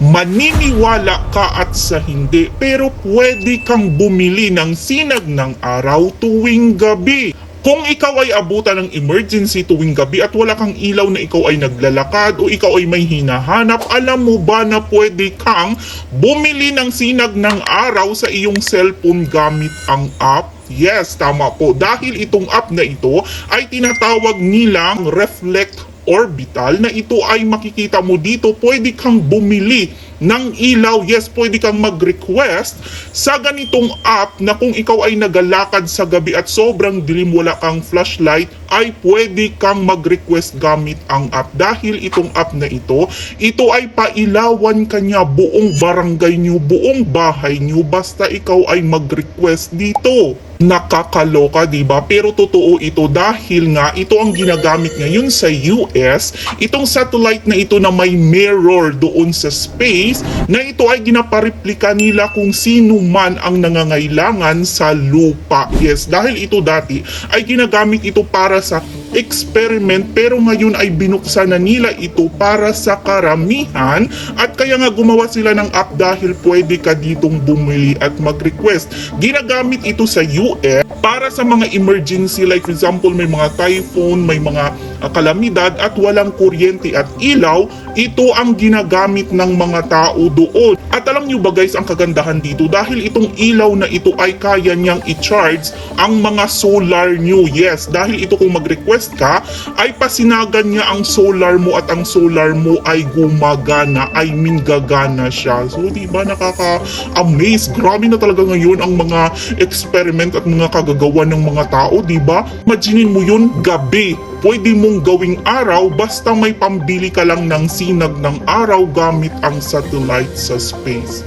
maniniwala ka at sa hindi, pero pwede kang bumili ng sinag ng araw tuwing gabi. Kung ikaw ay abutan ng emergency tuwing gabi at wala kang ilaw na ikaw ay naglalakad o ikaw ay may hinahanap, alam mo ba na pwede kang bumili ng sinag ng araw sa iyong cellphone gamit ang app? Yes, tama po. Dahil itong app na ito ay tinatawag nilang Reflect Orbital, na ito ay makikita mo dito, pwede kang bumili ng ilaw. Yes, pwede kang mag-request sa ganitong app na kung ikaw ay nagalakad sa gabi at sobrang dilim, wala kang flashlight, ay pwede kang mag-request gamit ang app. Dahil itong app na ito ay pailawan kanya buong barangay nyo, buong bahay nyo, basta ikaw ay mag-request dito. Nakakaloka, diba? Pero totoo ito dahil nga ito ang ginagamit ngayon sa US, itong satellite na ito na may mirror doon sa space, na ito ay ginapareplika nila kung sino man ang nangangailangan sa lupa. Yes, dahil ito dati ay ginagamit ito para sa experiment, pero ngayon ay binuksan na nila ito para sa karamihan, at kaya nga gumawa sila ng app dahil pwede ka ditong bumili at mag-request. Ginagamit ito sa US para sa mga emergency, like for example may mga typhoon, may mga kalamidad at walang kuryente at ilaw, ito ang ginagamit ng mga tao doon. At alam nyo ba guys, ang kagandahan dito, dahil itong ilaw na ito ay kaya niyang i-charge ang mga solar nyo. Yes, dahil ito kung mag-request ka, ay pasinagan niya ang solar mo at ang solar mo ay gumagana, gagana siya. So diba nakaka-amaze, grabe na talaga ngayon ang mga experiment at mga kagagawa ng mga tao, diba? Imaginin mo yun, gabi, pwede mong gawing araw basta may pambili ka lang ng sinag ng araw gamit ang satellite sa space.